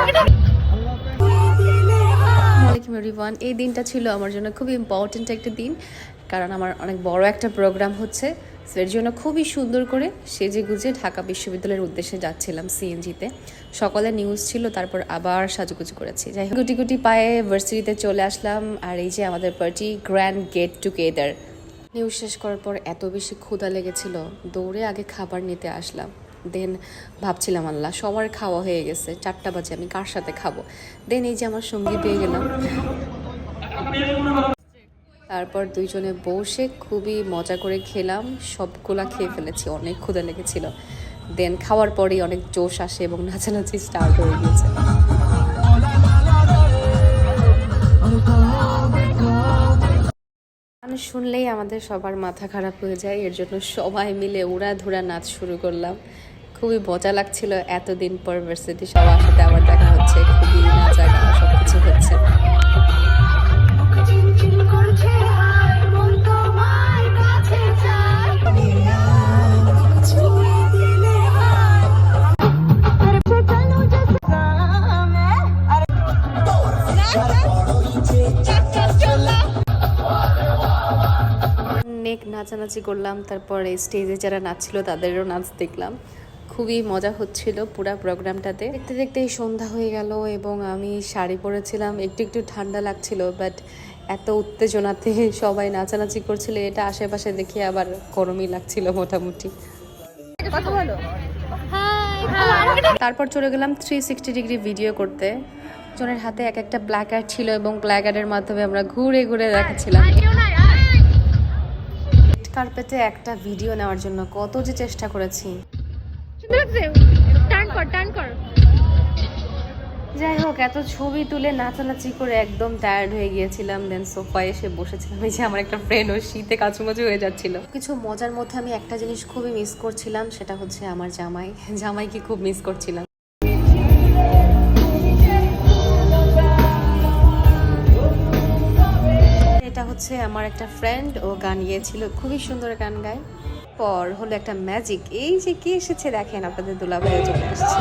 আসসালামু এভরিওয়ান। এই দিনটা ছিল আমার জন্য খুবই ইম্পর্টেন্ট একটা দিন, কারণ আমার অনেক বড় একটা প্রোগ্রাম হচ্ছে। এর জন্য খুবই সুন্দর করে সেজে গুজে ঢাকা বিশ্ববিদ্যালয়ের উদ্দেশ্যে যাচ্ছিলাম সিএনজিতে। সকালে নিউজ ছিল, তারপর আবার সাজুগুজু করেছি। যাই হোক, গুটি গুটি পায়ে ভার্সিটিতে চলে আসলাম। আর এই যে আমাদের party grand get together. News শেষ করার পর এত বেশি ক্ষুধা লেগেছিল, দৌড়ে আগে খাবার নিতে আসলাম। দেন ভাবছিলাম, আল্লাহ, সবার খাওয়া হয়ে গেছে, 4টা বাজে, আমি কার সাথে খাবো। দেন এই যে আমার সঙ্গী পেয়ে গেলাম। তারপর দুইজনে বসে খুবই মজা করে খেলাম, সবগুলা খেয়ে ফেলেছি, অনেক ক্ষুধা লেগেছিল। দেন খাওয়ার পরেই অনেক জোশ আসে এবং নাচানাচি স্টার্ট হয়ে গিয়েছে। গান শুনলেই আমাদের সবার মাথা খারাপ হয়ে যায়, এর জন্য সবাই মিলে উড়াধুরা নাচ শুরু করলাম। খুবই মজা লাগছিল, এতদিন পর ভার্সিটি সবার সাথে আবার দেখা হচ্ছে, খুবই নাচা গানা সবকিছু হচ্ছে। অনেক নাচানাচি করলাম, তারপরে স্টেজে যারা নাচছিল তাদেরও নাচ দেখলাম। খুবই মজা হচ্ছিল পুরা প্রোগ্রামটাতে। দেখতে দেখতে সন্ধ্যা হয়ে গেল এবং আমি শাড়ি পরেছিলাম, একটু একটু ঠান্ডা লাগছিল, বাট এত উত্তেজনাতে সবাই নাচানাচি করছিল, এটা আশেপাশে দেখে আবার গরমই লাগছিল মোটামুটি। তারপর চলে গেলাম 360 ডিগ্রি ভিডিও করতে। জনের হাতে এক একটা প্ল্যাকার্ড ছিল এবং প্ল্যাকার্ডের মাধ্যমে আমরা ঘুরে ঘুরে দেখাচ্ছিলাম। কার্পেটে একটা ভিডিও নেওয়ার জন্য কত যে চেষ্টা করেছি। যাই হোক, এত ছবি তুলে নাচানাচি করে একদম টায়ার্ড হয়ে গিয়েছিলাম। দেন সোফায় এসে বসেছিলাম। এই যে আমার একটা ফ্রেন্ড, ও শীতে কাচুমাচু হয়ে যাচ্ছিল। কিছু মজার মধ্যে আমি একটা জিনিস খুবই মিস করছিলাম, সেটা হচ্ছে আমার জামাইকে খুব মিস করছিলাম। এটা হচ্ছে আমার একটা ফ্রেন্ড, ও গান গিয়েছিল, খুবই সুন্দর গান গায়। পর হলো একটা ম্যাজিক, এই যে কি এসেছে দেখেন, আপনাদের দুলাভাই চলে আসছে।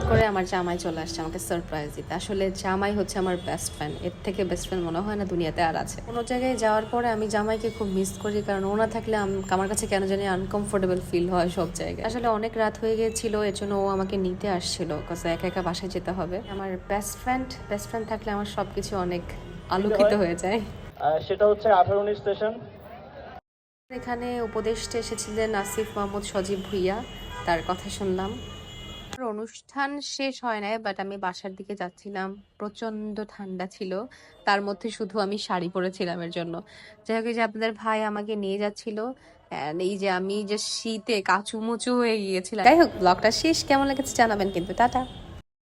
করে আমার জামাই চলে আসছে আমাকে সারপ্রাইজ দিতে। আসলে জামাই হচ্ছে আমার বেস্ট ফ্রেন্ড, এর থেকে বেস্ট ফ্রেন্ড মনে হয় না দুনিয়াতে আর আছে। কোনো জায়গায় যাওয়ার পরে আমি জামাইকে খুব মিস করি, কারণ ওনা থাকলে আমার কাছে কেন জানি আনকমফোর্টেবল ফিল হয় সব জায়গায়। আসলে অনেক রাত হয়ে গিয়েছিল, এর জন্য ও আমাকে নিতে আসছিল, কারণ একা একা বাসায় যেতে হবে। আমার বেস্ট ফ্রেন্ড থাকলে আমার সবকিছু অনেক আলোকিত হয়ে যায়। সেটা হচ্ছে 18-19 স্টেশন। এখানে উপদেষ্টা এসেছিলেন আসিফ মাহমুদ সজীব ভুইয়া, তার কথা শুনলাম। অনুষ্ঠান শেষ হয় নাই, বাট আমি বাসার দিকে যাচ্ছিলাম, প্রচন্ড ঠান্ডা ছিল, তার মধ্যে শুধু আমি শাড়ি পরেছিলাম এর জন্য। যাই হোক, এই যে আপনাদের ভাই আমাকে নিয়ে যাচ্ছিল, এই যে আমি যে শীতে কাচুমুচু হয়ে গিয়েছিলাম। যাই হোক, ব্লগটা শেষ, কেমন লেগেছে জানাবেন কিন্তু। টাটা।